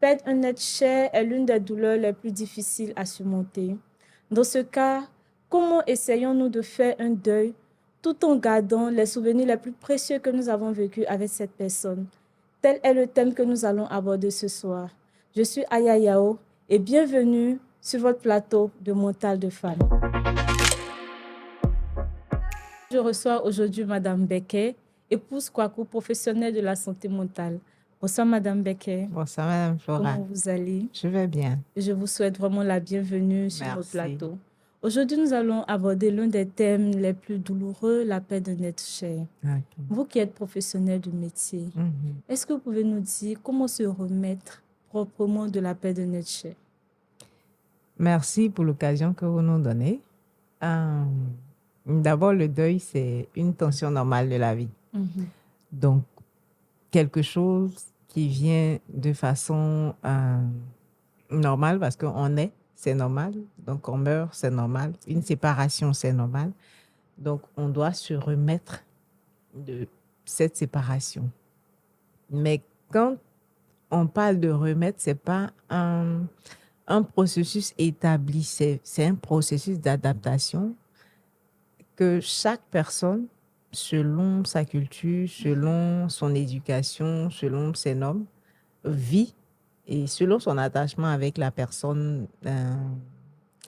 Perdre un être cher est l'une des douleurs les plus difficiles à surmonter. Dans ce cas, comment essayons-nous de faire un deuil tout en gardant les souvenirs les plus précieux que nous avons vécus avec cette personne? Tel est le thème que nous allons aborder ce soir. Je suis Aya Yao et bienvenue sur votre plateau de Mental de Femme. Je reçois aujourd'hui Madame Becker, épouse Kwaku, professionnelle de la santé mentale. Bonsoir Madame Becker. Bonsoir Madame Flora. Comment vous allez? Je vais bien. Je vous souhaite vraiment la bienvenue sur notre Merci. plateau. Aujourd'hui, nous allons aborder l'un des thèmes les plus douloureux, la perte d'un être cher. Ok. Vous qui êtes professionnel du métier, est-ce que vous pouvez nous dire comment se remettre proprement de la perte d'un être cher? Merci pour l'occasion que vous nous donnez. D'abord, le deuil, c'est une tension normale de la vie. Donc, quelque chose qui vient de façon normale parce qu'on est, c'est normal. Donc, on meurt, c'est normal. Une séparation, c'est normal. Donc, on doit se remettre de cette séparation. Mais quand on parle de remettre, c'est pas un processus établi, c'est un processus d'adaptation que chaque personne, selon sa culture, selon son éducation, selon ses normes, vit et selon son attachement avec la personne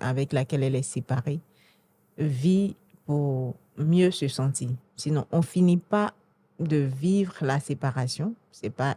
avec laquelle elle est séparée, vit pour mieux se sentir. Sinon, on finit pas de vivre la séparation. C'est pas,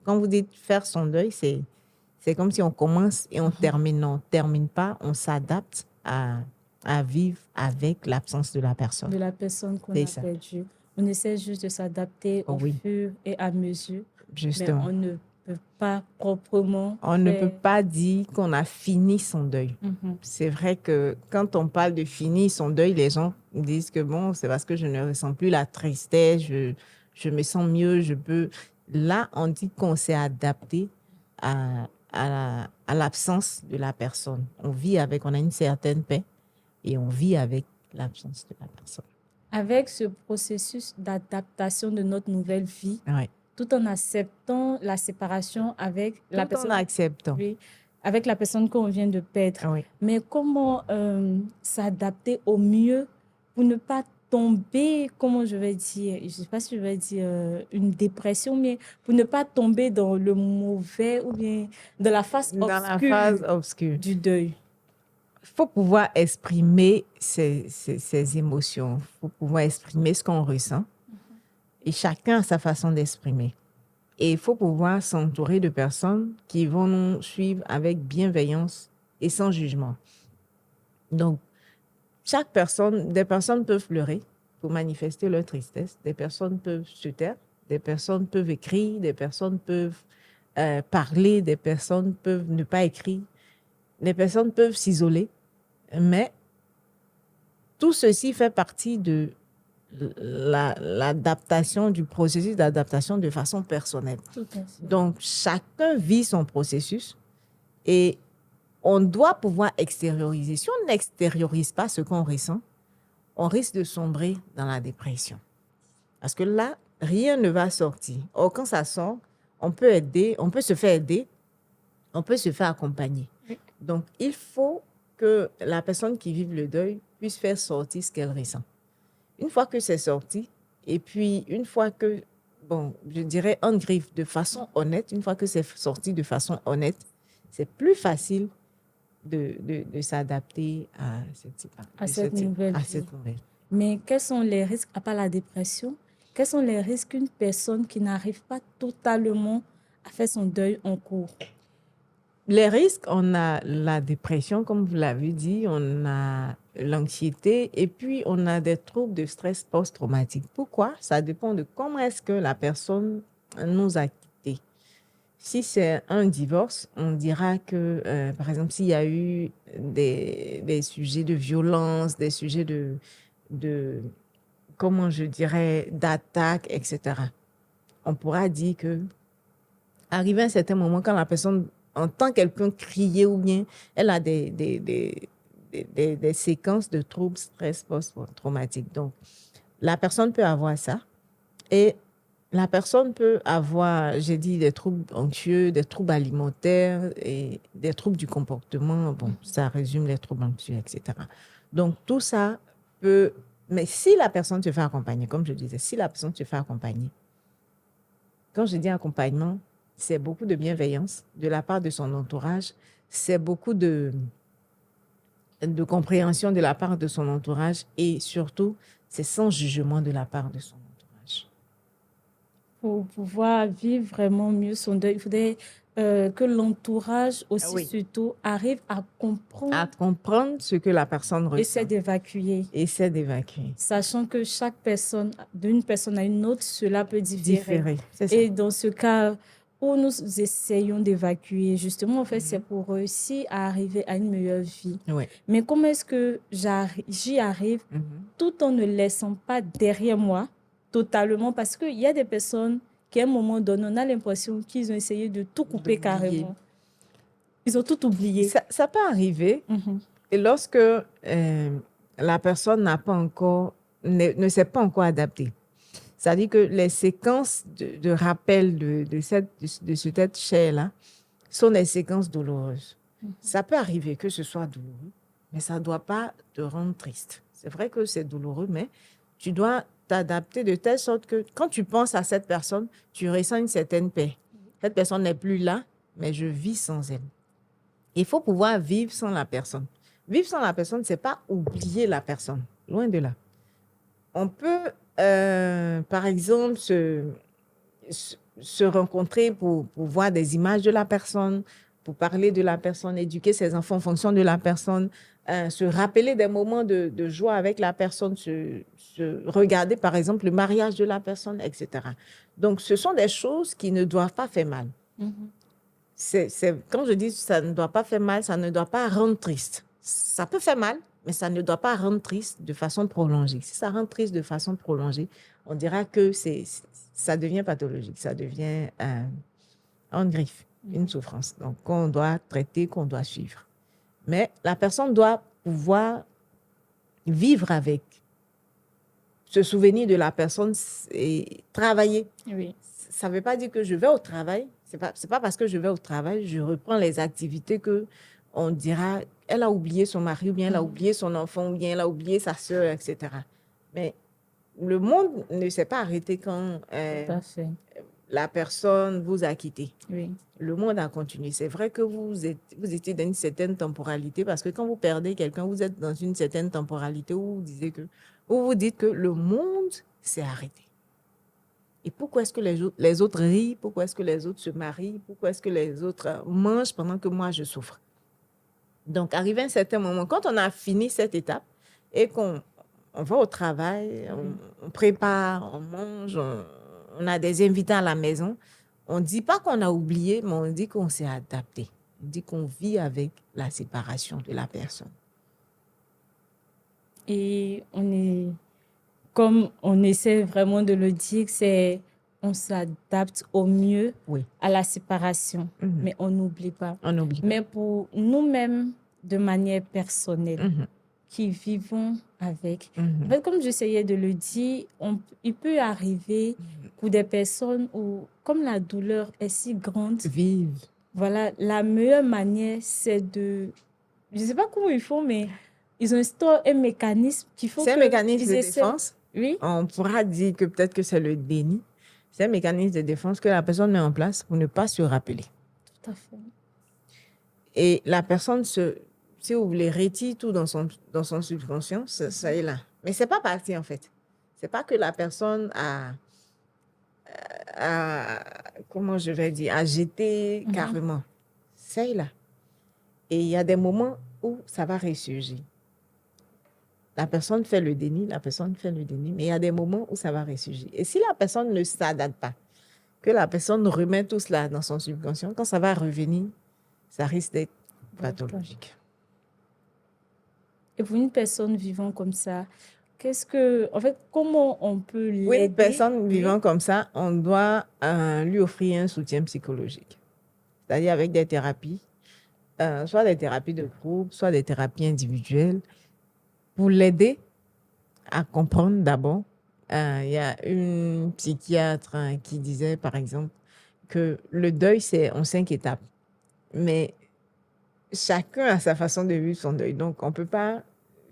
quand vous dites faire son deuil, c'est comme si on commence et on termine. Non, on ne termine pas, on s'adapte à vivre avec l'absence de la personne. De la personne qu'on C'est a ça. perdue. On essaie juste de s'adapter au Oui. fur et à mesure, Justement. mais on ne peut pas proprement On ne peut faire- pas dire qu'on a fini son deuil. C'est vrai que quand on parle de finir son deuil, les gens disent que bon, c'est parce que je ne ressens plus la tristesse, je me sens mieux, je peux. Là, on dit qu'on s'est adapté à l'absence de la personne. On vit avec, on a une certaine paix et on vit avec l'absence de la personne. Avec ce processus d'adaptation de notre nouvelle vie, Oui. tout en acceptant la séparation avec la Tout personne, en acceptant. oui, avec la personne qu'on vient de perdre. Oui. Mais comment s'adapter au mieux pour ne pas tomber, comment je vais dire, je ne sais pas si je vais dire une dépression, mais pour ne pas tomber dans le mauvais ou bien dans la phase Dans la phase obscure. du deuil. Il faut pouvoir exprimer ses émotions. Il faut pouvoir exprimer ce qu'on ressent. Et chacun a sa façon d'exprimer. Et il faut pouvoir s'entourer de personnes qui vont nous suivre avec bienveillance et sans jugement. Donc, des personnes peuvent pleurer pour manifester leur tristesse. Des personnes peuvent se taire. Des personnes peuvent écrire. Des personnes peuvent parler. Des personnes peuvent ne pas écrire. Des personnes peuvent s'isoler. Mais tout ceci fait partie de l'adaptation, du processus d'adaptation de façon personnelle. Tout à fait. Donc, chacun vit son processus et on doit pouvoir extérioriser. Si on n'extériorise pas ce qu'on ressent, on risque de sombrer dans la dépression. Parce que là, rien ne va sortir. Or, quand ça sort, on peut aider, on peut se faire aider, on peut se faire accompagner. Oui. Donc, il faut que la personne qui vive le deuil puisse faire sortir ce qu'elle ressent. Une fois que c'est sorti, et puis une fois que, bon, je dirais en griffe de façon honnête, une fois que c'est sorti de façon honnête, c'est plus facile de s'adapter à cette nouvelle vie. Mais quels sont les risques, à part la dépression, quels sont les risques qu'une personne qui n'arrive pas totalement à faire son deuil en cours? Les risques, on a la dépression, comme vous l'avez dit, on a l'anxiété et puis on a des troubles de stress post-traumatique. Pourquoi? Ça dépend de comment est-ce que la personne nous a quittés. Si c'est un divorce, on dira que, par exemple, s'il y a eu des sujets de violence, des sujets de comment je dirais, d'attaque, etc., on pourra dire que, arrivé à un certain moment, quand la personne entend quelqu'un crier ou bien elle a des séquences de troubles stress post-traumatique. Donc, la personne peut avoir ça et La personne peut avoir, j'ai dit, des troubles anxieux, des troubles alimentaires et des troubles du comportement. Bon, ça résume les troubles anxieux, etc. Donc, tout ça peut... Mais si la personne se fait accompagner, comme je disais, si la personne se fait accompagner, quand je dis accompagnement, c'est beaucoup de bienveillance de la part de son entourage, c'est beaucoup de compréhension de la part de son entourage et surtout, c'est sans jugement de la part de son entourage. Pour pouvoir vivre vraiment mieux son deuil, il faudrait que l'entourage aussi surtout arrive à comprendre ce que la personne ressent. Essaie d'évacuer. Sachant que chaque personne, d'une personne à une autre, cela peut différer. Et dans ce cas où nous essayons d'évacuer, justement, en fait, c'est pour réussir à arriver à une meilleure vie. Oui. Mais comment est-ce que j'y arrive tout en ne laissant pas derrière moi totalement? Parce qu'il y a des personnes qui, à un moment donné, on a l'impression qu'ils ont essayé de tout couper carrément. Ils ont tout oublié. Ça peut arriver. Et lorsque la personne n'a pas encore, ne s'est pas encore adaptée. C'est-à-dire que les séquences de rappel de ce être cher-là sont des séquences douloureuses. Ça peut arriver que ce soit douloureux, mais ça ne doit pas te rendre triste. C'est vrai que c'est douloureux, mais tu dois t'adapter de telle sorte que quand tu penses à cette personne, tu ressens une certaine paix. Cette personne n'est plus là, mais je vis sans elle. Il faut pouvoir vivre sans la personne. Vivre sans la personne, ce n'est pas oublier la personne. Loin de là. On peut, par exemple, se rencontrer pour voir des images de la personne, pour parler de la personne, éduquer ses enfants en fonction de la personne, se rappeler des moments de joie avec la personne, se regarder, par exemple, le mariage de la personne, etc. Donc, ce sont des choses qui ne doivent pas faire mal. Quand je dis ça ne doit pas faire mal, ça ne doit pas rendre triste. Ça peut faire mal, mais ça ne doit pas rendre triste de façon prolongée. Si ça rend triste de façon prolongée, on dira que ça devient pathologique, ça devient une griffe, une souffrance. Donc, qu'on doit traiter, qu'on doit suivre. Mais la personne doit pouvoir vivre avec, se souvenir de la personne et travailler. Oui. Ça ne veut pas dire que je vais au travail. Ce n'est pas parce que je vais au travail, je reprends les activités qu'on dira, elle a oublié son mari, ou bien elle a oublié son enfant, ou bien elle a oublié sa soeur, etc. Mais le monde ne s'est pas arrêté quand la personne vous a quitté. Oui. Le monde a continué. C'est vrai que vous étiez dans une certaine temporalité, parce que quand vous perdez quelqu'un, vous êtes dans une certaine temporalité où vous dites que le monde s'est arrêté. Et pourquoi est-ce que les autres rient? Pourquoi est-ce que les autres se marient? Pourquoi est-ce que les autres mangent pendant que moi, je souffre? Donc, arrivé à un certain moment, quand on a fini cette étape et qu'on va au travail, on prépare, on mange, on a des invités à la maison, on ne dit pas qu'on a oublié, mais on dit qu'on s'est adapté. On dit qu'on vit avec la séparation de la personne. Et comme on essaie vraiment de le dire, on s'adapte au mieux à la séparation, mais on n'oublie pas. Mais pour nous-mêmes, de manière personnelle, qui vivons avec, en fait, comme j'essayais de le dire, il peut arriver pour des personnes où, comme la douleur est si grande, voilà, la meilleure manière, c'est je ne sais pas comment ils font, mais ils ont un mécanisme qu'il faut C'est un mécanisme de défense. Oui. On pourra dire que peut-être que c'est le déni. C'est un mécanisme de défense que la personne met en place pour ne pas se rappeler. Tout à fait. Et la personne, si vous voulez, retire tout dans son subconscient, ça est là. Mais ce n'est pas parti, en fait. Ce n'est pas que la personne a comment je vais dire, à jeter carrément. C'est là. Et il y a des moments où ça va ressurgir. La personne fait le déni, mais il y a des moments où ça va ressurgir. Et si la personne ne s'adapte pas, que la personne remet tout cela dans son subconscient, quand ça va revenir, ça risque d'être pathologique. Et pour une personne vivant comme ça, comment on peut l'aider? Pour une personne vivant comme ça, on doit lui offrir un soutien psychologique. C'est-à-dire avec des thérapies, soit des thérapies de groupe, soit des thérapies individuelles, pour l'aider à comprendre d'abord il y a une psychiatre qui disait, par exemple, que le deuil, c'est en 5 étapes. Mais chacun a sa façon de vivre son deuil. Donc, on ne peut pas...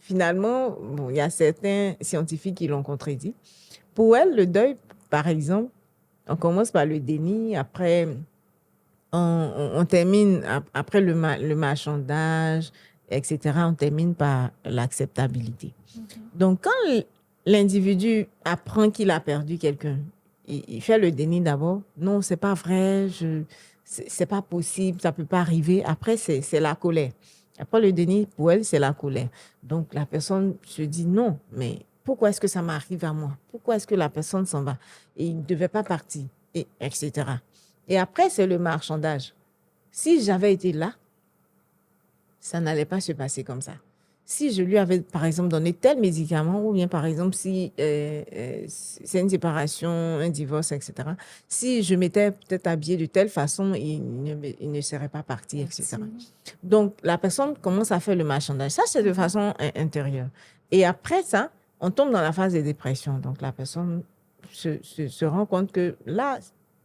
Finalement, bon, il y a certains scientifiques qui l'ont contredit. Pour elle, le deuil, par exemple, on commence par le déni, après, on termine, après le marchandage, etc., on termine par l'acceptabilité. Donc, quand l'individu apprend qu'il a perdu quelqu'un, il fait le déni d'abord. Non, c'est pas vrai, c'est pas possible, ça peut pas arriver. Après, c'est la colère. Après le déni, pour elle, c'est la colère. Donc, la personne se dit non, mais pourquoi est-ce que ça m'arrive à moi? Pourquoi est-ce que la personne s'en va? Et il ne devait pas partir, et etc. Et après, c'est le marchandage. Si j'avais été là, ça n'allait pas se passer comme ça. Si je lui avais, par exemple, donné tel médicament, ou bien, par exemple, si c'est une séparation, un divorce, etc., si je m'étais peut-être habillée de telle façon, il ne serait pas parti, etc. Donc, la personne commence à faire le marchandage. Ça, c'est de façon intérieure. Et après ça, on tombe dans la phase de dépression. Donc, la personne se rend compte que là,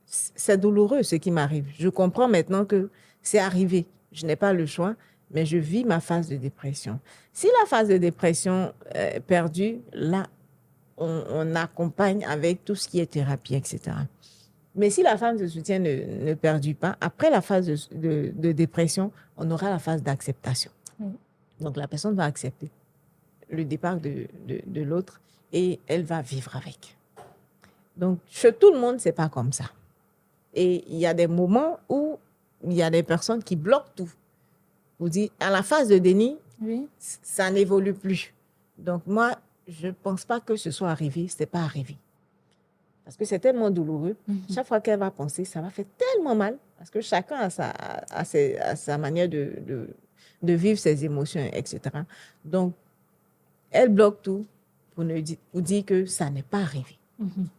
c'est douloureux ce qui m'arrive. Je comprends maintenant que c'est arrivé. Je n'ai pas le choix, mais je vis ma phase de dépression. Si la phase de dépression est perdue, là, on accompagne avec tout ce qui est thérapie, etc. Mais si la phase de soutien ne perdure pas, après la phase de dépression, on aura la phase d'acceptation. Donc, la personne va accepter le départ de l'autre et elle va vivre avec. Donc, chez tout le monde, ce n'est pas comme ça. Et il y a des moments où il y a des personnes qui bloquent tout. Vous dites, à la phase de déni, ça n'évolue plus. Donc, moi, je ne pense pas que ce soit arrivé. Ce n'est pas arrivé. Parce que c'est tellement douloureux. Chaque fois qu'elle va penser, ça va faire tellement mal. Parce que chacun a sa manière de vivre ses émotions, etc. Donc, elle bloque tout pour dire que ça n'est pas arrivé.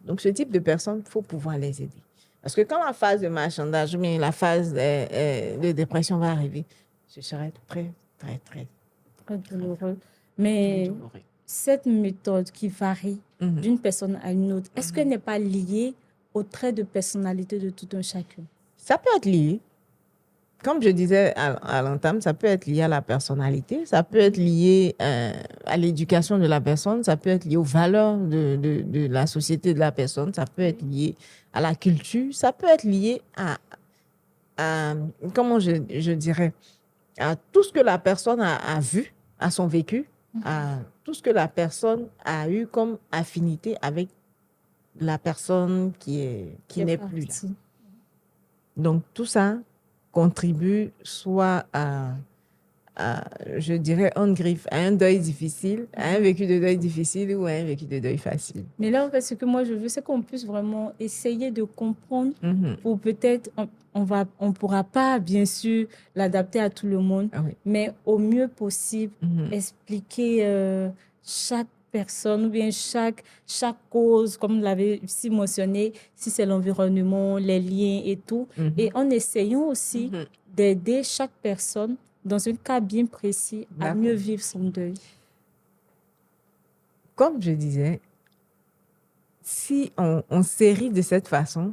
Donc, ce type de personnes, il faut pouvoir les aider. Parce que quand la phase de marchandage ou bien la phase de dépression va arriver, ce serait très, très, très, très douloureux. Mais cette méthode qui varie d'une personne à une autre, est-ce qu'elle n'est pas liée aux traits de personnalité de tout un chacun? Ça peut être lié. Comme je disais à l'entame, ça peut être lié à la personnalité, ça peut être lié à l'éducation de la personne, ça peut être lié aux valeurs de la société de la personne, ça peut être lié à la culture, ça peut être lié à comment je dirais, à tout ce que la personne a vu, à son vécu, à tout ce que la personne a eu comme affinité avec la personne qui n'est plus là. Donc, tout ça contribue soit à, je dirais, on griffe, à un deuil difficile, à un vécu de deuil difficile ou à un vécu de deuil facile. Mais là, en fait, ce que moi, je veux, c'est qu'on puisse vraiment essayer de comprendre pour peut-être, on pourra pas, bien sûr, l'adapter à tout le monde, mais au mieux possible, expliquer chaque personne ou bien chaque cause, comme vous l'avez ici mentionné, si c'est l'environnement, les liens et tout. Et en essayant aussi d'aider chaque personne dans un cas bien précis à mieux vivre son deuil. Comme je disais, si on sérit de cette façon,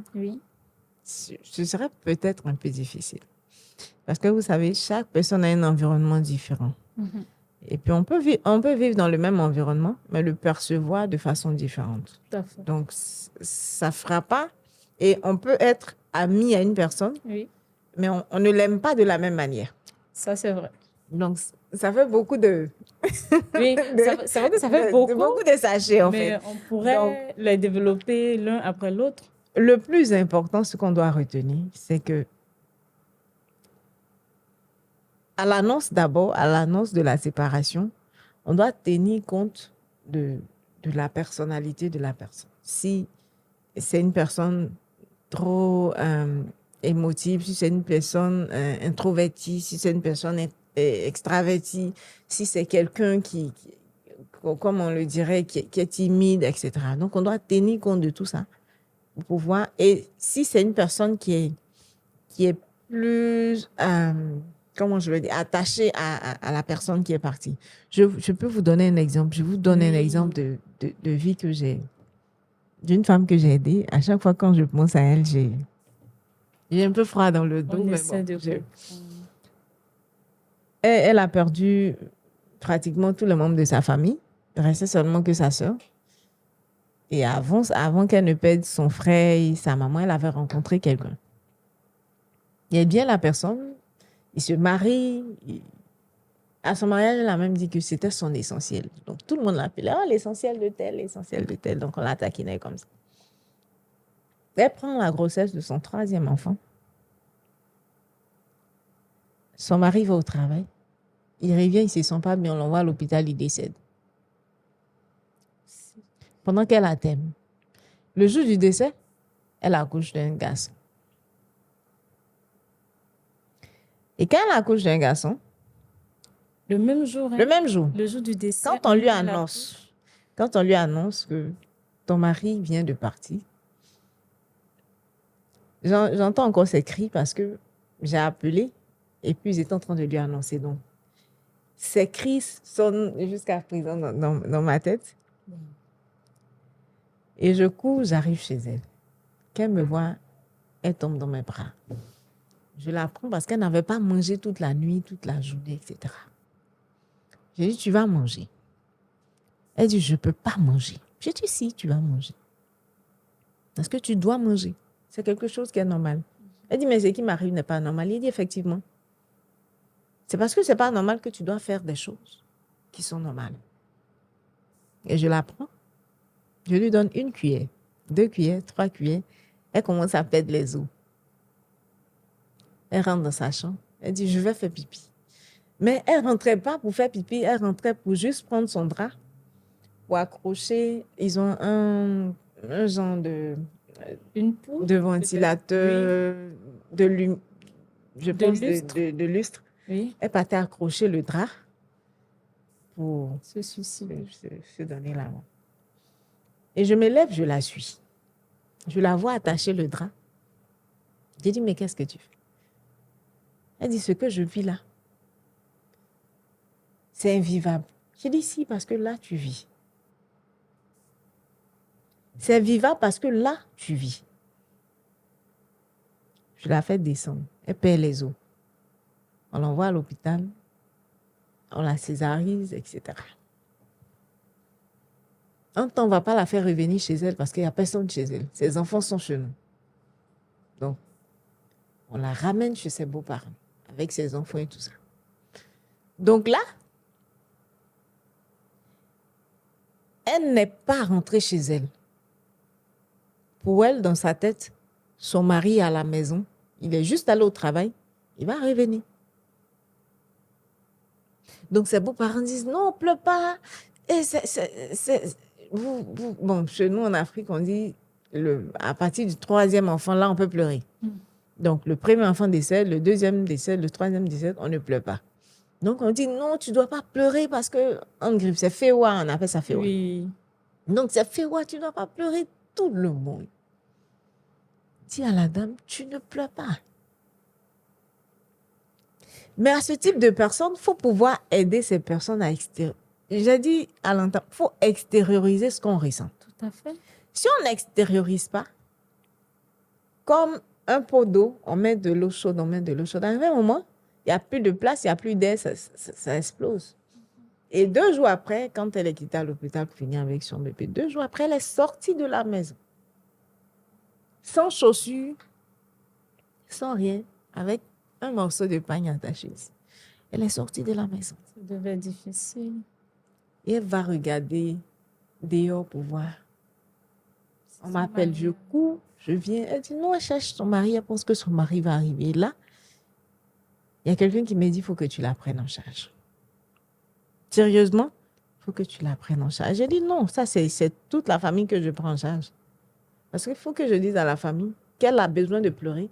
ce serait peut-être un peu difficile. Parce que vous savez, chaque personne a un environnement différent. Et puis, on peut vivre dans le même environnement, mais le percevoir de façon différente. Tout à fait. Donc, ça ne fera pas. Et on peut être ami à une personne, mais on ne l'aime pas de la même manière. Ça, c'est vrai. Donc, ça fait beaucoup de... Oui, c'est vrai que ça fait beaucoup. Beaucoup de sachets, en fait. Mais on pourrait les développer l'un après l'autre. Le plus important, ce qu'on doit retenir, c'est que à l'annonce de la séparation, on doit tenir compte de la personnalité de la personne. Si c'est une personne trop émotive, si c'est une personne introvertie, si c'est une personne extravertie, si c'est quelqu'un qui, comme on le dirait, qui est timide, etc. Donc, on doit tenir compte de tout ça pour pouvoir... Et si c'est une personne qui est plus... comment je vais dire, attaché à la personne qui est partie. Je peux vous donner un exemple. Je vous donne un exemple de vie que j'ai d'une femme que j'ai aidée. À chaque fois quand je pense à elle, j'ai un peu froid dans le dos. On Mais essaie bon, de comprendre. elle a perdu pratiquement tous les membres de sa famille. Il restait seulement que sa sœur. Et avant qu'elle ne perde son frère et sa maman, elle avait rencontré quelqu'un. Il aide bien la personne. Il se marie. À son mariage, elle a même dit que c'était son essentiel. Donc, tout le monde l'appelait, oh, l'essentiel de tel, l'essentiel de tel. Donc, on la taquinait comme ça. Elle prend la grossesse de son 3e enfant. Son mari va au travail. Il revient, il ne se sent pas bien, on l'envoie à l'hôpital, il décède. Pendant qu'elle attend. Le jour du décès, elle accouche d'un garçon. Et quand elle accouche d'un garçon, Le même jour, hein, le même jour, le jour du décès, quand on lui annonce que ton mari vient de partir, j'entends encore ses cris parce que j'ai appelé et puis j'étais en train de lui annoncer. Donc, ces cris sonnent jusqu'à présent dans ma tête. Et je cours, j'arrive chez elle. Quand elle me voit, elle tombe dans mes bras. Je la prends parce qu'elle n'avait pas mangé toute la nuit, toute la journée, etc. J'ai dit, tu vas manger. Elle dit, je ne peux pas manger. J'ai dit, si, tu vas manger. Parce que tu dois manger. C'est quelque chose qui est normal. Elle dit, mais ce qui m'arrive n'est pas normal. Il dit, effectivement. C'est parce que ce n'est pas normal que tu dois faire des choses qui sont normales. Et je la prends. Je lui donne 1 cuillère, 2 cuillères, 3 cuillères. Elle commence à perdre les os. Elle rentre dans sa chambre. Elle dit, je vais faire pipi. Mais elle ne rentrait pas pour faire pipi. Elle rentrait pour juste prendre son drap, pour accrocher. Ils ont un genre une poule, de ventilateur, oui. de lustre. Oui. Elle partait accrocher le drap pour se donner la main. Et je me lève, je la suis. Je la vois attacher le drap. J'ai dit, mais qu'est-ce que tu fais? Elle dit, ce que je vis là, c'est invivable. J'ai dit, si, parce que là, tu vis. C'est vivable parce que là, tu vis. Je la fais descendre. Elle perd les os. On l'envoie à l'hôpital. On la césarise, etc. En temps, on ne va pas la faire revenir chez elle parce qu'il n'y a personne chez elle. Ses enfants sont chez nous. Donc, on la ramène chez ses beaux-parents avec ses enfants et tout ça. Donc là, elle n'est pas rentrée chez elle. Pour elle, dans sa tête, son mari est à la maison. Il est juste allé au travail. Il va revenir. Donc, ses beaux-parents disent, non, pleure pas. Et bon, chez nous, en Afrique, on dit, à partir du 3e enfant, là, on peut pleurer. Donc, le premier enfant décède, le 2e décède, le 3e décède, on ne pleure pas. Donc, on dit, non, tu ne dois pas pleurer parce que, en grippe, c'est féwa, on appelle ça féwa. Oui. Donc, c'est féwa, tu ne dois pas pleurer. Tout le monde dit à la dame, tu ne pleures pas. Mais à ce type de personnes, il faut pouvoir aider ces personnes à extérioriser. J'ai dit à l'entendre, il faut extérioriser ce qu'on ressent. Tout à fait. Si on n'extériorise pas, comme un pot d'eau, on met de l'eau chaude, on met de l'eau chaude. À un moment, il n'y a plus de place, il n'y a plus d'air, ça explose. Et 2 jours après, quand elle est quittée à l'hôpital pour finir avec son bébé, 2 jours après, elle est sortie de la maison. Sans chaussures, sans rien, avec un morceau de pagne attaché ici. Elle est sortie de la maison. Ça devait être difficile. Et elle va regarder dehors pour voir. On m'appelle, je cours, je viens. Elle dit non, elle cherche son mari, elle pense que son mari va arriver. Là, il y a quelqu'un qui me dit, il faut que tu la prennes en charge. Sérieusement, il faut que tu la prennes en charge. J'ai dit non, ça c'est toute la famille que je prends en charge. Parce qu'il faut que je dise à la famille qu'elle a besoin de pleurer,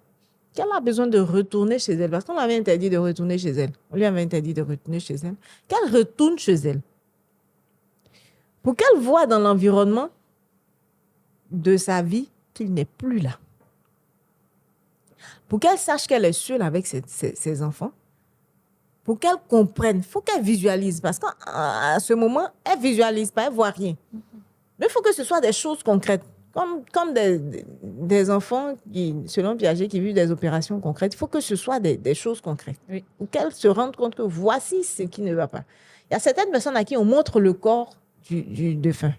qu'elle a besoin de retourner chez elle. Parce qu'on avait interdit de retourner chez elle. On lui avait interdit de retourner chez elle. Qu'elle retourne chez elle. Pour qu'elle voie dans l'environnement de sa vie qu'il n'est plus là. Pour qu'elle sache qu'elle est seule avec ses enfants. Pour qu'elle comprenne. Il faut qu'elle visualise. Parce qu'à ce moment, elle ne visualise pas, elle ne voit rien. Mais il faut que ce soit des choses concrètes. Comme des enfants qui, selon Piaget, qui vivent des opérations concrètes. Il faut que ce soit des choses concrètes. Oui. Ou qu'elles se rendent compte que voici ce qui ne va pas. Il y a certaines personnes à qui on montre le corps du défunt.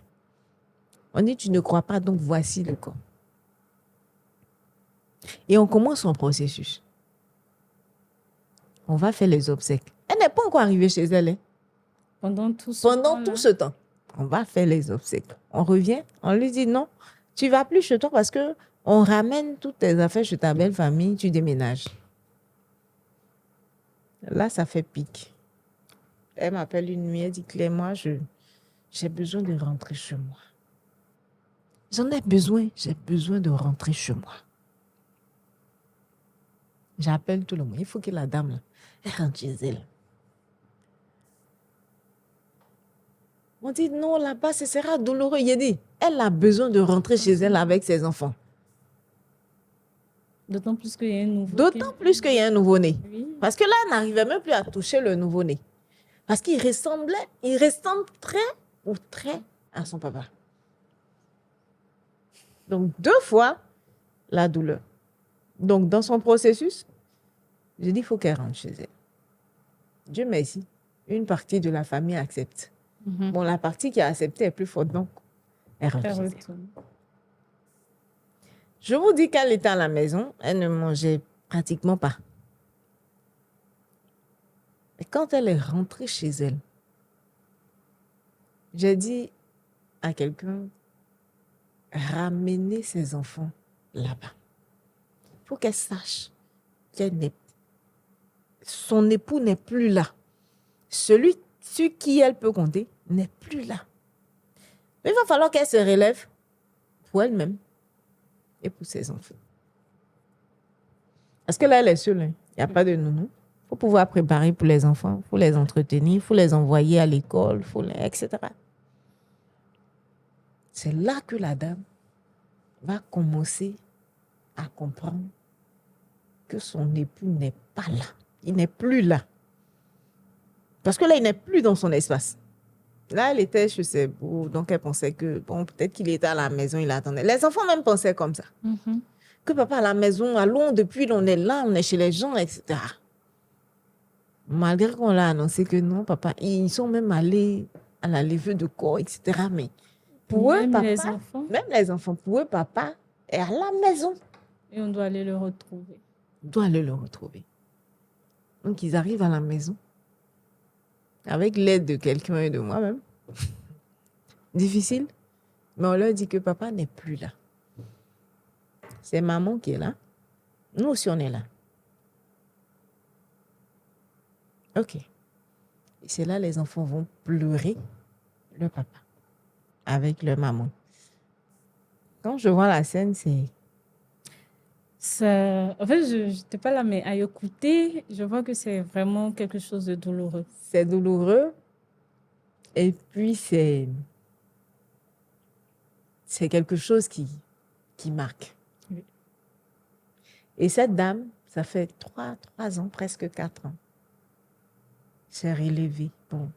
On dit, tu ne crois pas, donc voici le corps. Et on commence son processus. On va faire les obsèques. Elle n'est pas encore arrivée chez elle. Hein. Pendant tout ce temps, on va faire les obsèques. On revient, on lui dit non, tu ne vas plus chez toi parce que on ramène toutes tes affaires chez ta belle famille, tu déménages. Là, ça fait pique. Elle m'appelle une nuit, elle dit Claire, moi, j'ai besoin de rentrer chez moi. J'en ai besoin, j'ai besoin de rentrer chez moi. J'appelle tout le monde. Il faut que la dame, là, elle rentre chez elle. On dit non, là-bas, ce sera douloureux. Il a dit, elle a besoin de rentrer chez elle avec ses enfants. D'autant plus qu'il y a un nouveau-né. D'autant plus qu'il y a un nouveau-né. Oui. Parce que là, elle n'arrivait même plus à toucher le nouveau-né. Parce qu'il ressemble très à son papa. Donc, 2 fois la douleur. Donc, dans son processus, j'ai dit, il faut qu'elle rentre chez elle. Dieu merci, une partie de la famille accepte. Bon, la partie qui a accepté est plus forte, donc elle rentre chez elle. Je vous dis qu'elle était à la maison, elle ne mangeait pratiquement pas. Et quand elle est rentrée chez elle, j'ai dit à quelqu'un, ramenez ses enfants là-bas. Il faut qu'elle sache son époux n'est plus là. Celui sur qui elle peut compter n'est plus là. Mais il va falloir qu'elle se relève pour elle-même et pour ses enfants. Parce que là, elle est seule. Il n'y a pas de nounou. Il faut pouvoir préparer pour les enfants. Il faut les entretenir. Il faut les envoyer à l'école, etc. C'est là que la dame va commencer à comprendre que son époux n'est pas là. Il n'est plus là. Parce que là, il n'est plus dans son espace. Là, elle était chez ses beaux, donc elle pensait que, bon, peut-être qu'il était à la maison, il attendait. Les enfants même pensaient comme ça. Que papa à la maison, allons, depuis on est là, on est chez les gens, etc. Malgré qu'on l'a annoncé que non, papa, ils sont même allés à la levée de corps, etc. Mais pour eux, papa, même les enfants, pour eux, papa est à la maison. Et on doit aller le retrouver. On doit aller le retrouver. Donc, ils arrivent à la maison avec l'aide de quelqu'un et de moi-même. Difficile, mais on leur dit que papa n'est plus là. C'est maman qui est là. Nous aussi, on est là. OK. Et c'est là les enfants vont pleurer le papa avec leur maman. Quand je vois la scène, c'est... En fait, je n'étais pas là, mais à écouter, je vois que c'est vraiment quelque chose de douloureux. C'est douloureux. Et puis, c'est quelque chose qui marque. Oui. Et cette dame, ça fait 3 ans, presque 4 ans, s'est relevée. Bon,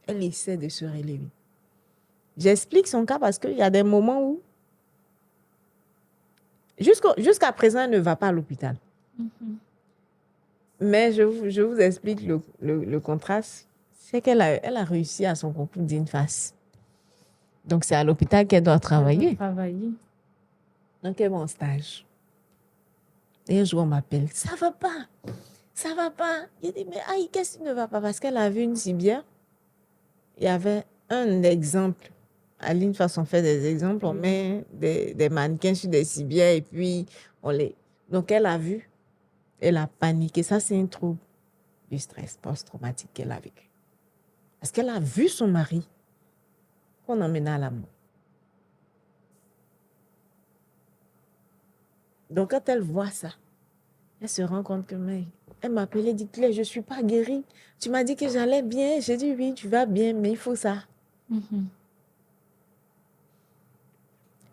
elle essaie de se relever. J'explique son cas parce qu'il y a des moments où, jusqu'à présent, elle ne va pas à l'hôpital. Mais je vous explique le contraste. C'est qu'elle a réussi à son concours d'INFAS. Donc, c'est à l'hôpital qu'elle doit travailler. Donc, elle va en stage. Et un jour, on m'appelle. Ça va pas. Ça va pas. Il dit, mais aïe, qu'est-ce qui ne va pas? Parce qu'elle a vu une cibière. Il y avait un exemple. À l'INFAS, on fait des exemples. On met des mannequins sur des cibières et puis on les... Donc, elle a vu. Elle a paniqué. Ça, c'est un trouble du stress post-traumatique qu'elle a vécu. Parce qu'elle a vu son mari qu'on emmena à la mort. Donc, quand elle voit ça, elle se rend compte que, mais, elle m'a appelé, elle dit, Claire, je ne suis pas guérie. Tu m'as dit que j'allais bien. J'ai dit, oui, tu vas bien, mais il faut ça.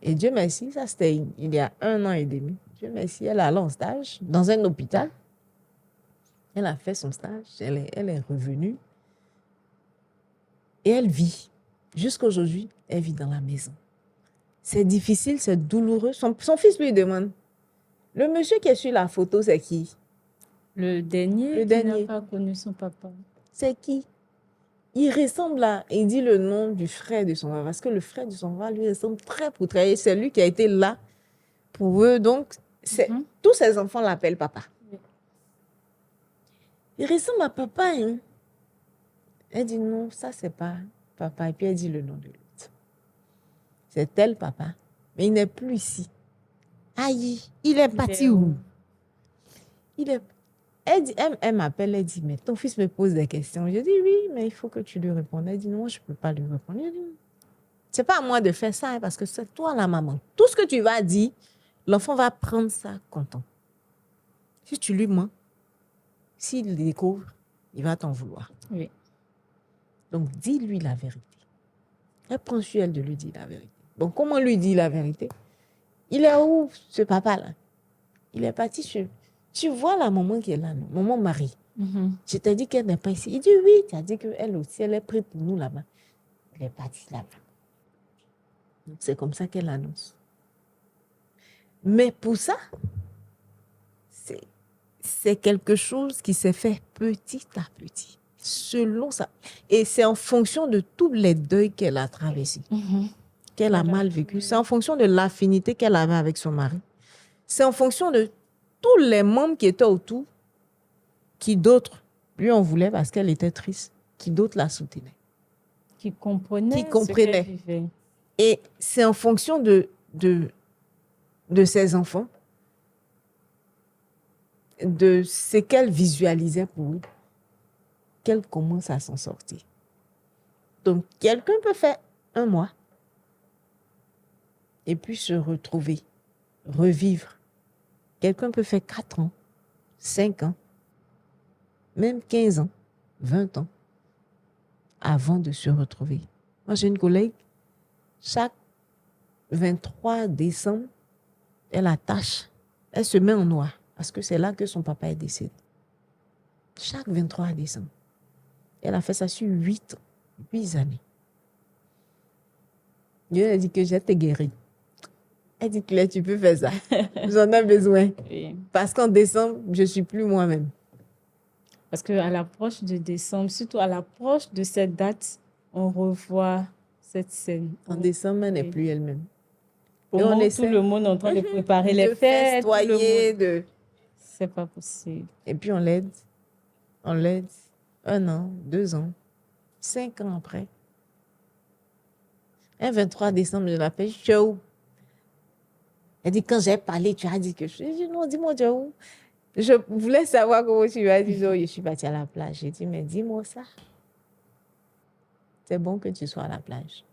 Et Dieu merci, ça c'était il y a 1 an et demi. Dieu merci, elle est allée en stage dans un hôpital. Elle a fait son stage, elle est revenue. Et elle vit. Jusqu'à aujourd'hui, elle vit dans la maison. C'est difficile, c'est douloureux. Son fils lui demande, le monsieur qui est sur la photo, c'est qui? Le dernier qui n'a pas connu son papa. C'est qui? Il ressemble à... Il dit le nom du frère de son papa, parce que le frère de son papa lui ressemble très pour travailler. C'est lui qui a été là pour eux. Donc, tous ses enfants l'appellent papa. Il ressemble à papa. Hein? Elle dit non, ça c'est pas papa. Et puis elle dit le nom de l'autre. C'est tel papa. Mais il n'est plus ici. Aïe, il est parti où? Elle m'appelle, elle dit, mais ton fils me pose des questions. Je dis, oui, mais il faut que tu lui répondes. Elle dit, non, je ne peux pas lui répondre. Je dis, c'est pas à moi de faire ça, hein, parce que c'est toi la maman. Tout ce que tu vas dire, l'enfant va prendre ça content. Si tu lui mens, s'il le découvre, il va t'en vouloir. Oui. Donc, dis-lui la vérité. Elle prend sur elle de lui dire la vérité. Bon, comment lui dire la vérité? Il est où, ce papa-là? Il est parti sur... Tu vois la maman qui est là, non? Maman Marie. Je t'ai dit qu'elle n'est pas ici. Il dit oui, tu as dit qu'elle aussi, elle est prête pour nous là-bas. Elle est partie là-bas. Donc, c'est comme ça qu'elle annonce. Mais pour ça, c'est quelque chose qui s'est fait petit à petit, selon ça. Et c'est en fonction de tous les deuils qu'elle a traversés, qu'elle a mal vécu. C'est en fonction de l'affinité qu'elle avait avec son mari. C'est en fonction de tous les membres qui étaient autour, qui d'autres lui en voulaient parce qu'elle était triste, qui d'autres la soutenaient. Qui comprenaient. Ce qu'elle vivait. Et c'est en fonction de ses enfants, de ce qu'elle visualisait pour eux, qu'elle commence à s'en sortir. Donc, quelqu'un peut faire 1 mois et puis se retrouver, revivre. Quelqu'un peut faire 4 ans, 5 ans, même 15 ans, 20 ans, avant de se retrouver. Moi, j'ai une collègue, chaque 23 décembre, elle attache, elle se met en noir, parce que c'est là que son papa est décédé. Chaque 23 décembre. Elle a fait ça sur 8 années. Dieu a dit que j'ai été guérie. Elle dit, Claire, tu peux faire ça. J'en ai besoin. Oui. Parce qu'en décembre, je ne suis plus moi-même. Parce qu'à l'approche de décembre, surtout à l'approche de cette date, on revoit cette scène. En décembre, elle n'est plus elle-même. Tout le monde est en train de préparer les fêtes. De... C'est pas possible. Et puis on l'aide. 1 an, 2 ans, 5 ans après. Un 23 décembre, je l'appelle Joe. Elle dit, quand j'ai parlé, tu as dit que je dis, non, dis-moi, Joe. Je voulais savoir comment tu vas. Elle dit, oh, je suis partie à la plage. J'ai dit, mais dis-moi ça. C'est bon que tu sois à la plage.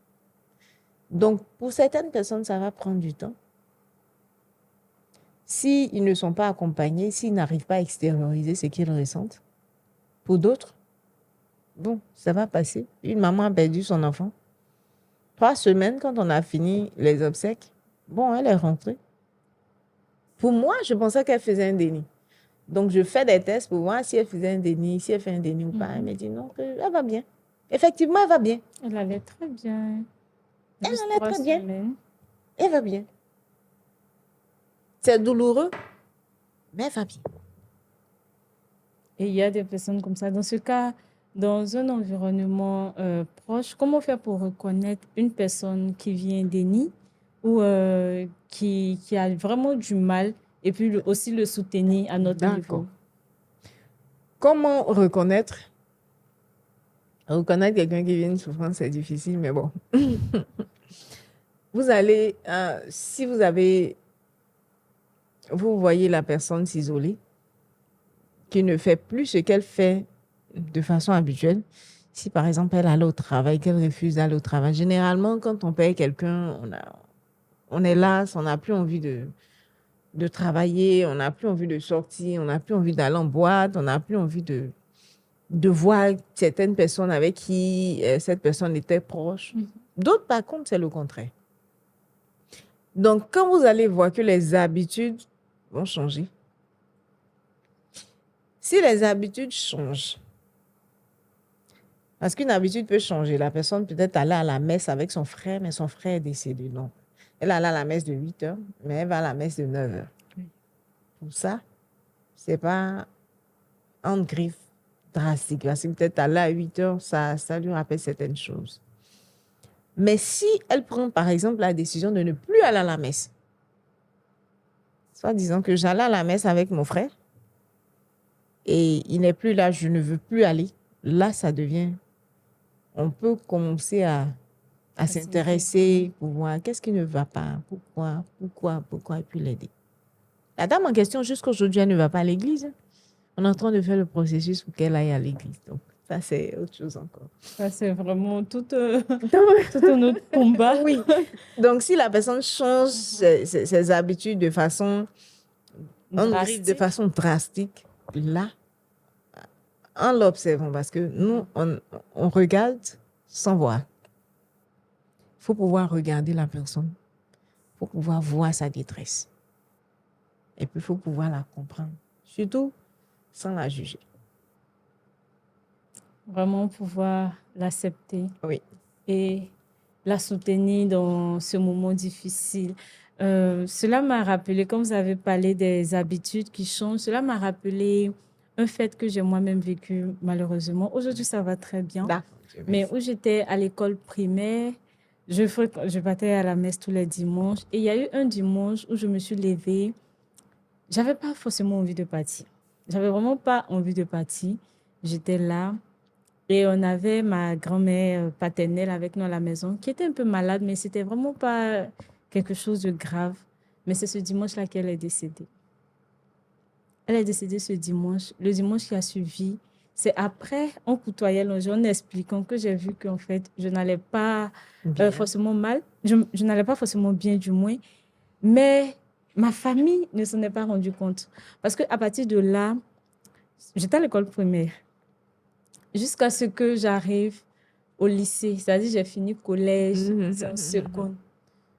Donc, pour certaines personnes, ça va prendre du temps. S'ils ne sont pas accompagnés, s'ils n'arrivent pas à extérioriser ce qu'ils ressentent, pour d'autres, bon, ça va passer. Une maman a perdu son enfant. 3 semaines, quand on a fini les obsèques, bon, elle est rentrée. Pour moi, je pensais qu'elle faisait un déni. Donc, je fais des tests pour voir si elle faisait un déni, si elle fait un déni ou pas. Elle me dit non, elle va bien. Effectivement, elle va bien. Elle allait très bien. Elle allait très bien. Elle va bien. C'est douloureux, mais elle va bien. Et il y a des personnes comme ça. Dans ce cas, dans un environnement proche, comment faire pour reconnaître une personne qui vit un déni ou qui a vraiment du mal et puis aussi le soutenir à notre niveau? Comment reconnaître? Reconnaître quelqu'un qui vit une souffrance, c'est difficile, mais bon. Vous allez, si vous voyez la personne s'isoler, qui ne fait plus ce qu'elle fait de façon habituelle. Si par exemple elle allait au travail, qu'elle refuse d'aller au travail. Généralement, quand on paye quelqu'un, on est là, on n'a plus envie de travailler, on n'a plus envie de sortir, on n'a plus envie d'aller en boîte, on n'a plus envie de voir certaines personnes avec qui cette personne était proche. D'autres, par contre, c'est le contraire. Donc, quand vous allez voir que les habitudes vont changer, si les habitudes changent, parce qu'une habitude peut changer, la personne peut-être aller à la messe avec son frère, mais son frère est décédé. Non. Elle allait à la messe de 8 heures, mais elle va à la messe de 9 heures. Pour ça, c'est pas un griffe drastique. Parce que peut-être aller à 8 heures, ça lui rappelle certaines choses. Mais si elle prend, par exemple, la décision de ne plus aller à la messe, soit disons que j'allais à la messe avec mon frère et il n'est plus là, je ne veux plus aller, là, ça devient... On peut commencer à s'intéresser pour voir qu'est-ce qui ne va pas, pourquoi, et puis l'aider. La dame en question, jusqu'à aujourd'hui, elle ne va pas à l'église. On est en train de faire le processus pour qu'elle aille à l'église. Donc, ça, c'est autre chose encore. Ça, c'est vraiment tout un autre combat. Oui. Donc, si la personne change ses habitudes de façon, de façon drastique, là, en l'observant, parce que nous, on regarde sans voir. Il faut pouvoir regarder la personne. Il faut pouvoir voir sa détresse. Et puis, il faut pouvoir la comprendre. Surtout, sans la juger. Vraiment pouvoir l'accepter. Oui. Et la soutenir dans ce moment difficile. Cela m'a rappelé, comme vous avez parlé des habitudes qui changent, cela m'a rappelé un fait que j'ai moi-même vécu malheureusement. Aujourd'hui, ça va très bien. Mais où j'étais à l'école primaire, je partais à la messe tous les dimanches. Et il y a eu un dimanche où je me suis levée. J'avais pas forcément envie de partir. J'avais vraiment pas envie de partir. J'étais là. Et on avait ma grand-mère paternelle avec nous à la maison, qui était un peu malade, mais c'était vraiment pas quelque chose de grave. Mais c'est ce dimanche-là qu'elle est décédée. Elle est décédée ce dimanche. Le dimanche qui a suivi, c'est après, en côtoyant les gens, en expliquant que j'ai vu qu'en fait, je n'allais pas forcément mal. Je n'allais pas forcément bien, du moins. Mais ma famille ne s'en est pas rendu compte. Parce qu'à partir de là, j'étais à l'école primaire. Jusqu'à ce que j'arrive au lycée, c'est-à-dire j'ai fini collège, en seconde,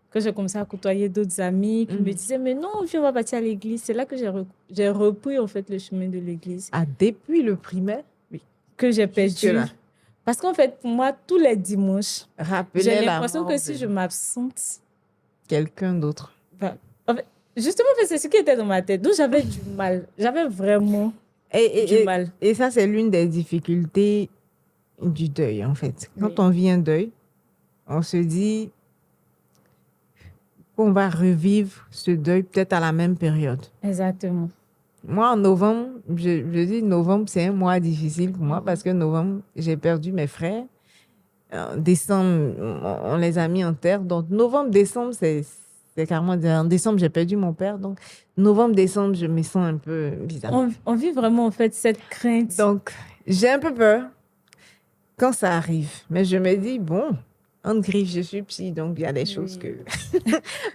que j'ai commencé à côtoyer d'autres amis qui me disaient, mais non, viens, on va partir à l'église. C'est là que j'ai repris en fait le chemin de l'église. Ah, depuis le primaire? Oui. Que j'ai perdu. Parce qu'en fait, pour moi, tous les dimanches, j'ai l'impression que si je m'absente, quelqu'un d'autre. En fait, justement, c'est ce qui était dans ma tête. Donc, j'avais du mal. J'avais vraiment du mal. Et ça, c'est l'une des difficultés du deuil, en fait. Quand on vit un deuil, on se dit qu'on va revivre ce deuil peut-être à la même période. Exactement. Moi, en novembre, je dis novembre, c'est un mois difficile pour moi parce que novembre, j'ai perdu mes frères. En décembre, on les a mis en terre. Donc, novembre, décembre, c'est carrément... En décembre, j'ai perdu mon père. Donc, novembre, décembre, je me sens un peu bizarre. On vit vraiment, en fait, cette crainte. Donc, j'ai un peu peur quand ça arrive. Mais je me dis, bon, en griffe, je suis psy, donc il y a des choses que...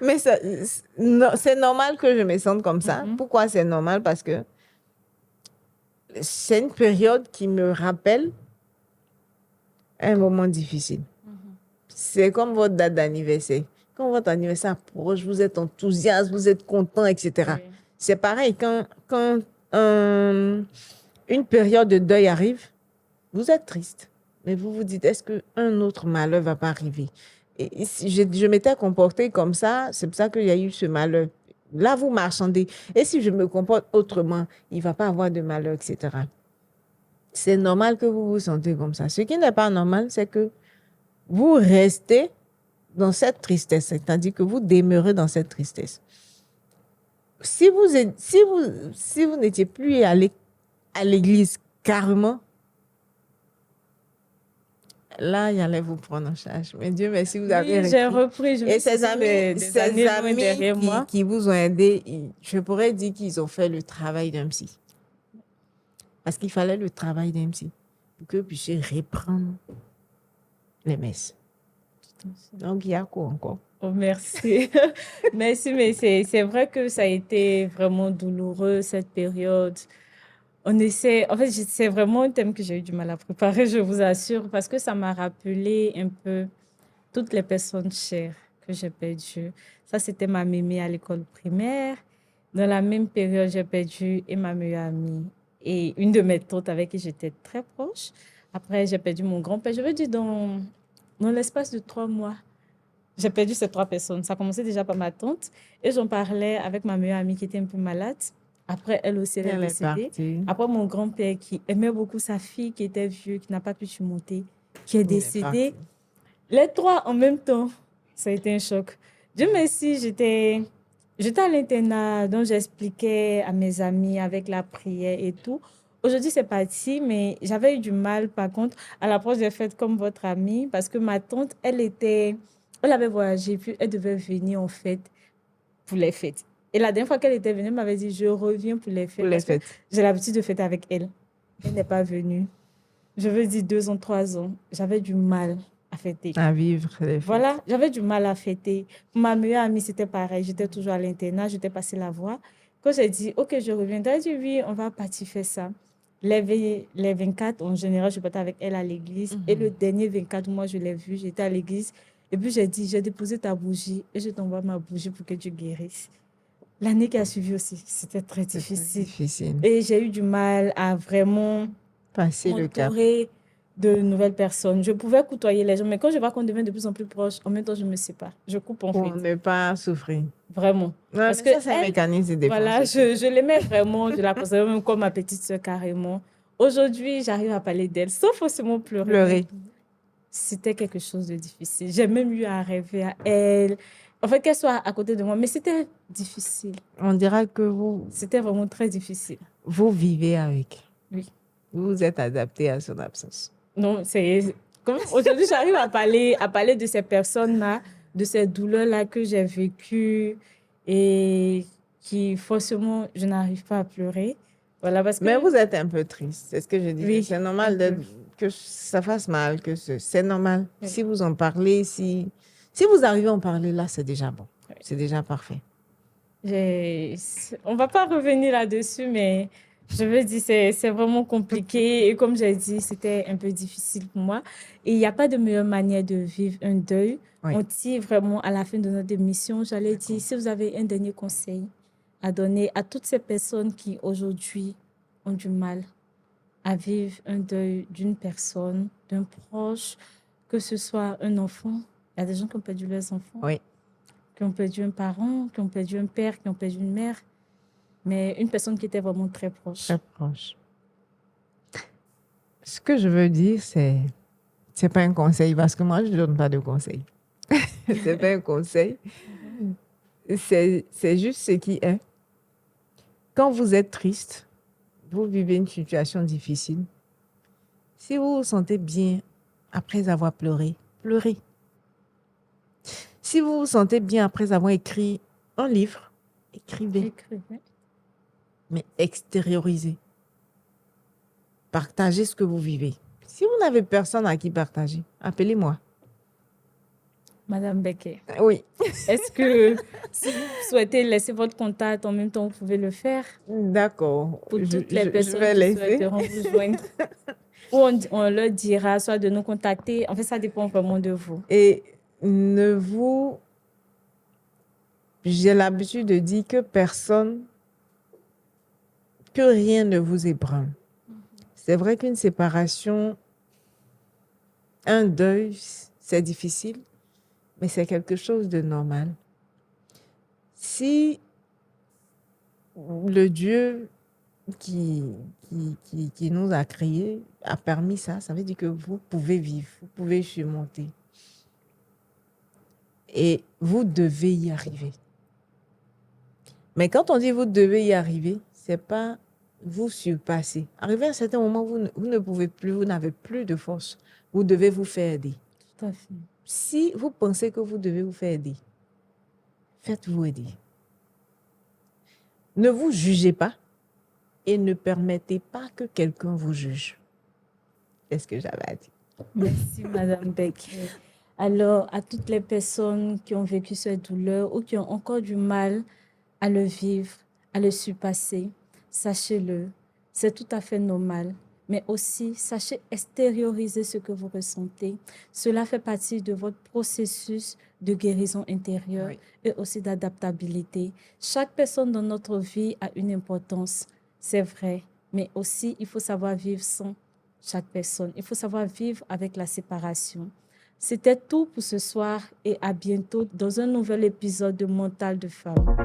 Mais c'est normal que je me sente comme ça. Pourquoi c'est normal? Parce que c'est une période qui me rappelle un moment difficile. C'est comme votre date d'anniversaire. Quand votre anniversaire approche, vous êtes enthousiaste, vous êtes content, etc. C'est pareil, quand une période de deuil arrive, vous êtes triste. Mais vous vous dites, est-ce qu'un autre malheur ne va pas arriver? Et si je m'étais comportée comme ça, c'est pour ça qu'il y a eu ce malheur. Là, vous marchandez. Et si je me comporte autrement, il ne va pas avoir de malheur, etc. C'est normal que vous vous sentez comme ça. Ce qui n'est pas normal, c'est que vous restez dans cette tristesse, c'est-à-dire que vous demeurez dans cette tristesse. Si vous n'étiez plus allé à l'église carrément, là, il allait vous prendre en charge. Mais Dieu merci, vous avez j'ai repris. Et ces amis qui vous ont aidé, je pourrais dire qu'ils ont fait le travail d'un psy. Parce qu'il fallait le travail d'un psy pour que vous puissiez reprendre les messes. Donc, il y a quoi encore? Oh, merci. Merci, mais c'est vrai que ça a été vraiment douloureux, cette période. En fait, c'est vraiment un thème que j'ai eu du mal à préparer, je vous assure, parce que ça m'a rappelé un peu toutes les personnes chères que j'ai perdues. Ça, c'était ma mémé à l'école primaire. Dans la même période, j'ai perdu et ma meilleure amie et une de mes tantes avec qui j'étais très proche. Après, j'ai perdu mon grand-père. Je veux dire, dans l'espace de 3 mois, j'ai perdu ces 3 personnes. Ça commençait déjà par ma tante et j'en parlais avec ma meilleure amie qui était un peu malade. Après, elle aussi, elle est Elle est décédée. partie. Après, mon grand-père qui aimait beaucoup sa fille, qui était vieux, qui n'a pas pu surmonter, qui est Il est décédé. parti. Les 3 en même temps, ça a été un choc. Dieu merci, j'étais à l'internat, donc j'expliquais à mes amis avec la prière et tout. Aujourd'hui, c'est parti, mais j'avais eu du mal, par contre, à l'approche des fêtes comme votre amie, parce que ma tante, elle avait voyagé, puis elle devait venir en fait pour les fêtes. Et la dernière fois qu'elle était venue, elle m'avait dit, je reviens pour les Pour fêtes, les parce que fêtes. j'ai l'habitude de fêter avec elle. Elle n'est pas venue. Je veux dire 2 ans, 3 ans. J'avais du mal à fêter. À vivre les fêtes. Voilà, j'avais du mal à fêter. Pour ma meilleure amie, c'était pareil. J'étais toujours à l'internat, je t'ai passé la voix. Quand j'ai dit, OK, je reviens, elle a dit, oui, on va partir faire ça. Les 24, en général, je partais avec elle à l'église. Et le dernier 24, moi, je l'ai vu, j'étais à l'église. Et puis, j'ai dit, j'ai déposé ta bougie et je t'envoie ma bougie pour que tu guérisses. L'année qui a suivi aussi, c'était très C'était difficile. difficile. Et j'ai eu du mal à vraiment Passer le cap. m'entourer de nouvelles personnes. Je pouvais côtoyer les gens, mais quand je vois qu'on devient de plus en plus proche, en même temps, je me sépare. Je coupe en Pour fait, ne pas souffrir. vraiment. Ouais, Parce mais que ça, c'est un elle, mécanisme de défense voilà, aussi. je l'aimais vraiment, je la considérais même comme ma petite sœur carrément. Aujourd'hui, j'arrive à parler d'elle, sauf forcément pleurer. Pleurer. C'était quelque chose de difficile. J'ai même eu à rêver à elle. En fait, qu'elle soit à côté de moi, mais c'était difficile. On dira que vous C'était vraiment très difficile. vivez avec. Oui. Vous vous êtes adapté à son absence. Non, c'est comme aujourd'hui, j'arrive à parler de ces personnes-là, de ces douleurs-là que j'ai vécues et qui, forcément, je n'arrive pas à pleurer. Voilà, parce que Mais vous êtes un peu triste, c'est ce que je dis. oui, C'est un normal peu. que ça fasse mal, c'est normal. Oui. Si vous en parlez, si vous arrivez à en parler là, c'est déjà bon. Oui. C'est déjà parfait. On va pas revenir là-dessus, mais je veux dire, c'est vraiment compliqué. Et comme j'ai dit, c'était un peu difficile pour moi. Et il n'y a pas de meilleure manière de vivre un deuil. Oui. On tire vraiment à la fin de notre émission. J'allais dire, si vous avez un dernier conseil à donner à toutes ces personnes qui aujourd'hui ont du mal à vivre un deuil d'une personne, d'un proche, que ce soit un enfant. Il y a des gens qui ont perdu leurs enfants. Oui. Qui ont perdu un parent, qui ont perdu un père, qui ont perdu une mère, mais une personne qui était vraiment très proche. Très proche. Ce que je veux dire, c'est pas un conseil, parce que moi, je ne donne pas de conseil. C'est pas un conseil. C'est juste ce qui est. Quand vous êtes triste, vous vivez une situation difficile. Si vous vous sentez bien après avoir pleuré, pleurez. Si vous vous sentez bien après avoir écrit un livre, écrivez. Écrivez. Mais extériorisez. Partagez ce que vous vivez. Si vous n'avez personne à qui partager, appelez-moi. Madame Becker, Oui. est-ce que si vous souhaitez laisser votre contact, en même temps, vous pouvez le faire D'accord. pour toutes les personnes je vais qui laisser. souhaiteront vous joindre? Ou on leur dira soit de nous contacter. En fait, ça dépend vraiment de vous. Et j'ai l'habitude de dire que rien ne vous ébranle. C'est vrai qu'une séparation, un deuil, c'est difficile, mais c'est quelque chose de normal. Si le Dieu qui nous a créés a permis ça, ça veut dire que vous pouvez vivre, vous pouvez surmonter. Et vous devez y arriver. Mais quand on dit vous devez y arriver, c'est pas vous surpasser. Arrivé à un certain moment, vous ne pouvez plus, vous n'avez plus de force. Vous devez vous faire aider. Tout à fait. Si vous pensez que vous devez vous faire aider, faites-vous aider. Ne vous jugez pas et ne permettez pas que quelqu'un vous juge. C'est ce que j'avais à dire. Merci, Madame Becker. Alors, à toutes les personnes qui ont vécu cette douleur ou qui ont encore du mal à le vivre, à le surpasser, sachez-le, c'est tout à fait normal. Mais aussi, sachez extérioriser ce que vous ressentez. Cela fait partie de votre processus de guérison intérieure Oui. et aussi d'adaptabilité. Chaque personne dans notre vie a une importance, c'est vrai. Mais aussi, il faut savoir vivre sans chaque personne. Il faut savoir vivre avec la séparation. C'était tout pour ce soir et à bientôt dans un nouvel épisode de Mental de Femme.